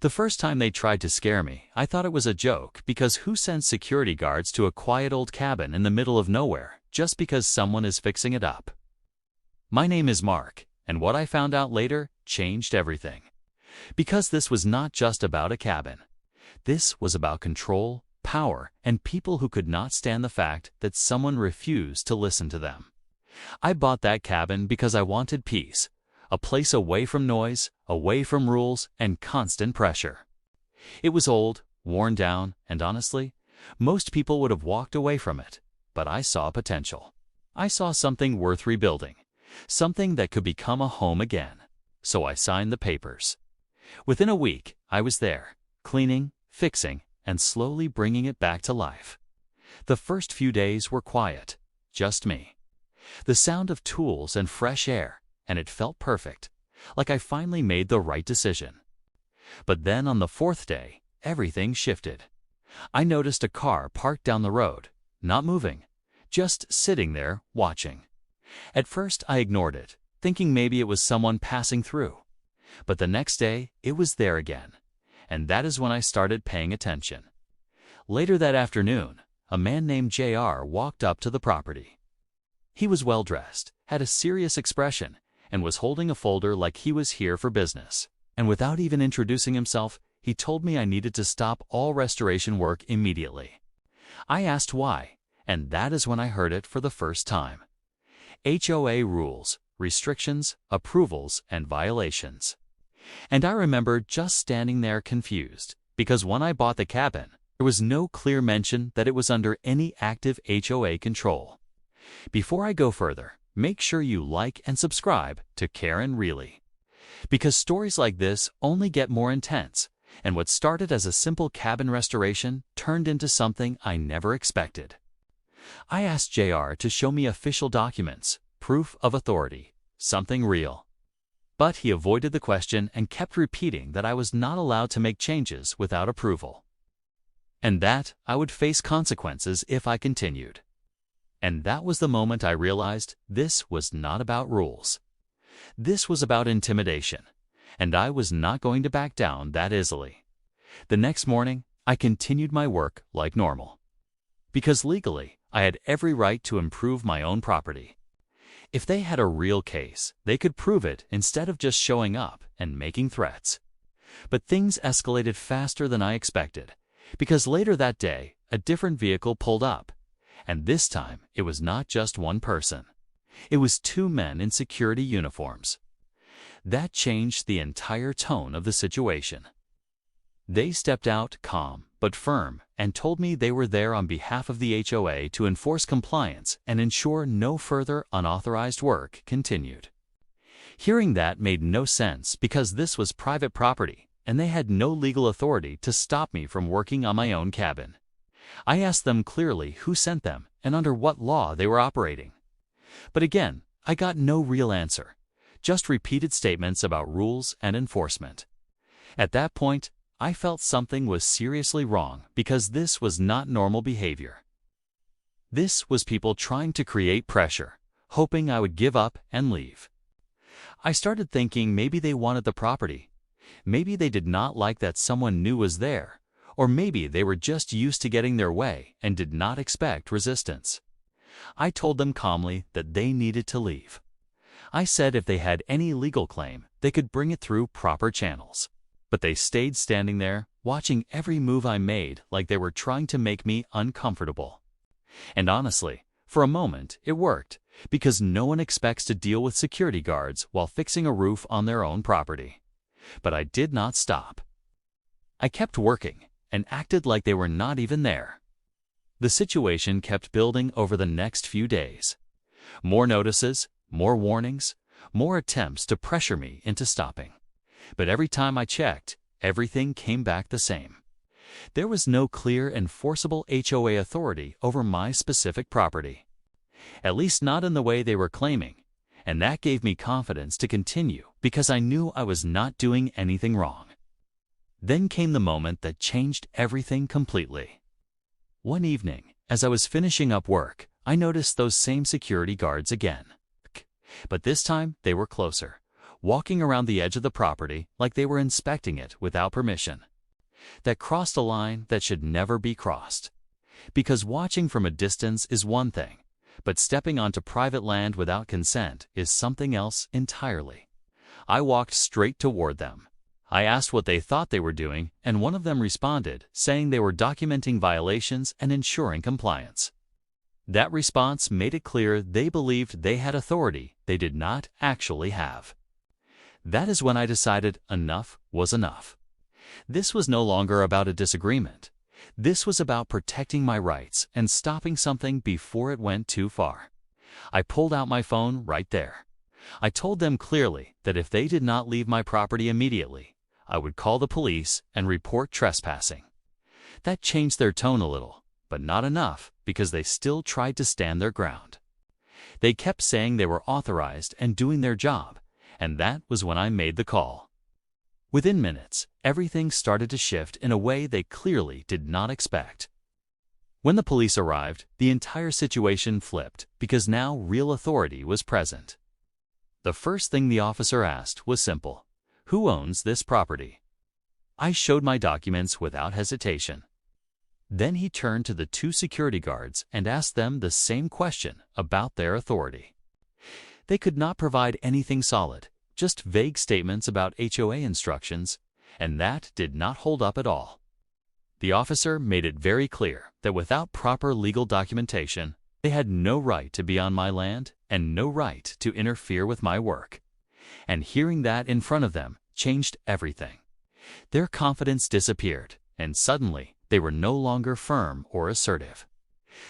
The first time they tried to scare me, I thought it was a joke because who sends security guards to a quiet old cabin in the middle of nowhere just because someone is fixing it up? My name is Mark, and what I found out later changed everything. Because this was not just about a cabin. This was about control, power, and people who could not stand the fact that someone refused to listen to them. I bought that cabin because I wanted peace, a place away from noise, away from rules, and constant pressure. It was old, worn down, and honestly, most people would have walked away from it, but I saw potential. I saw something worth rebuilding, something that could become a home again. So I signed the papers. Within a week, I was there, cleaning, fixing, and slowly bringing it back to life. The first few days were quiet, just me. The sound of tools and fresh air, and it felt perfect, like I finally made the right decision. But then on the fourth day, everything shifted. I noticed a car parked down the road, not moving, just sitting there watching. At first I ignored it, thinking maybe it was someone passing through. But the next day, it was there again, and that is when I started paying attention. Later that afternoon, a man named JR walked up to the property. He was well-dressed, had a serious expression, and was holding a folder like he was here for business. And without even introducing himself, he told me I needed to stop all restoration work immediately. I asked why, and that is when I heard it for the first time. HOA rules, restrictions, approvals, and violations. And I remember just standing there confused, because when I bought the cabin, there was no clear mention that it was under any active HOA control. Before I go further, make sure you like and subscribe to Karen Really. Because stories like this only get more intense, and what started as a simple cabin restoration turned into something I never expected. I asked JR to show me official documents, proof of authority, something real. But he avoided the question and kept repeating that I was not allowed to make changes without approval, and that I would face consequences if I continued. And that was the moment I realized this was not about rules. This was about intimidation, and I was not going to back down that easily. The next morning, I continued my work like normal. Because legally, I had every right to improve my own property. If they had a real case, they could prove it instead of just showing up and making threats. But things escalated faster than I expected, because later that day, a different vehicle pulled up. And this time, it was not just one person. It was two men in security uniforms. That changed the entire tone of the situation. They stepped out calm but firm and told me they were there on behalf of the HOA to enforce compliance and ensure no further unauthorized work continued. Hearing that made no sense because this was private property and they had no legal authority to stop me from working on my own cabin. I asked them clearly who sent them and under what law they were operating. But again, I got no real answer, just repeated statements about rules and enforcement. At that point, I felt something was seriously wrong because this was not normal behavior. This was people trying to create pressure, hoping I would give up and leave. I started thinking maybe they wanted the property. Maybe they did not like that someone new was there. Or maybe they were just used to getting their way and did not expect resistance. I told them calmly that they needed to leave. I said if they had any legal claim, they could bring it through proper channels. But they stayed standing there, watching every move I made like they were trying to make me uncomfortable. And honestly, for a moment, it worked, because no one expects to deal with security guards while fixing a roof on their own property. But I did not stop. I kept working and acted like they were not even there. The situation kept building over the next few days. More notices, more warnings, more attempts to pressure me into stopping. But every time I checked, everything came back the same. There was no clear enforceable HOA authority over my specific property. At least not in the way they were claiming, and that gave me confidence to continue because I knew I was not doing anything wrong. Then came the moment that changed everything completely. One evening, as I was finishing up work, I noticed those same security guards again. But this time, they were closer, walking around the edge of the property like they were inspecting it without permission. That crossed a line that should never be crossed. Because watching from a distance is one thing, but stepping onto private land without consent is something else entirely. I walked straight toward them. I asked what they thought they were doing, and one of them responded, saying they were documenting violations and ensuring compliance. That response made it clear they believed they had authority they did not actually have. That is when I decided enough was enough. This was no longer about a disagreement. This was about protecting my rights and stopping something before it went too far. I pulled out my phone right there. I told them clearly that if they did not leave my property immediately, I would call the police and report trespassing. That changed their tone a little, but not enough because they still tried to stand their ground. They kept saying they were authorized and doing their job, and that was when I made the call. Within minutes, everything started to shift in a way they clearly did not expect. When the police arrived, the entire situation flipped because now real authority was present. The first thing the officer asked was simple: who owns this property? I showed my documents without hesitation. Then he turned to the two security guards and asked them the same question about their authority. They could not provide anything solid, just vague statements about HOA instructions, and that did not hold up at all. The officer made it very clear that without proper legal documentation, they had no right to be on my land and no right to interfere with my work. And hearing that in front of them changed everything. Their confidence disappeared, and suddenly they were no longer firm or assertive.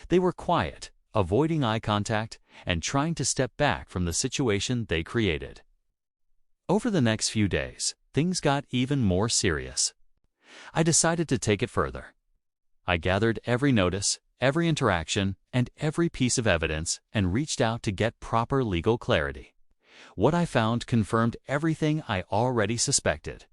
They were quiet, avoiding eye contact, and trying to step back from the situation they created. Over the next few days, things got even more serious. I decided to take it further. I gathered every notice, every interaction, and every piece of evidence and reached out to get proper legal clarity. What I found confirmed everything I already suspected.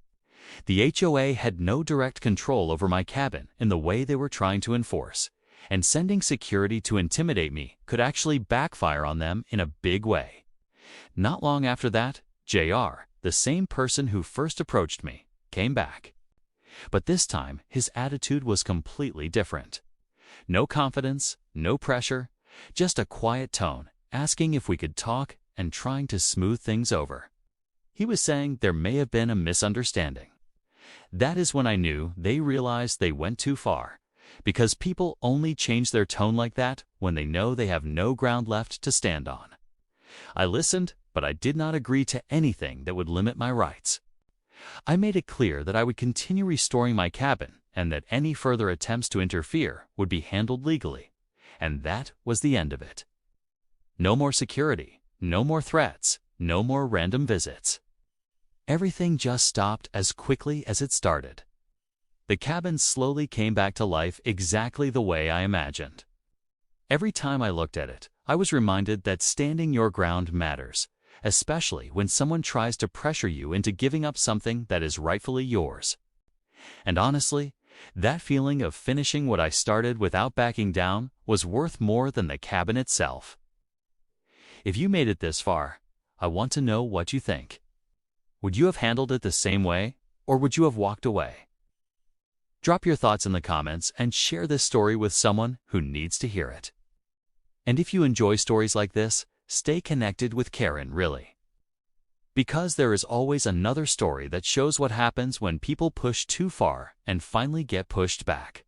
The HOA had no direct control over my cabin in the way they were trying to enforce, and sending security to intimidate me could actually backfire on them in a big way. Not long after that, JR, the same person who first approached me, came back. But this time, his attitude was completely different. No confidence, no pressure, just a quiet tone, asking if we could talk and trying to smooth things over. He was saying there may have been a misunderstanding. That is when I knew they realized they went too far, because people only change their tone like that when they know they have no ground left to stand on. I listened, but I did not agree to anything that would limit my rights. I made it clear that I would continue restoring my cabin and that any further attempts to interfere would be handled legally, and that was the end of it. No more security, no more threats, no more random visits. Everything just stopped as quickly as it started. The cabin slowly came back to life exactly the way I imagined. Every time I looked at it, I was reminded that standing your ground matters, especially when someone tries to pressure you into giving up something that is rightfully yours. And honestly, that feeling of finishing what I started without backing down was worth more than the cabin itself. If you made it this far, I want to know what you think. Would you have handled it the same way, or would you have walked away? Drop your thoughts in the comments and share this story with someone who needs to hear it. And if you enjoy stories like this, stay connected with Karen, really. Because there is always another story that shows what happens when people push too far and finally get pushed back.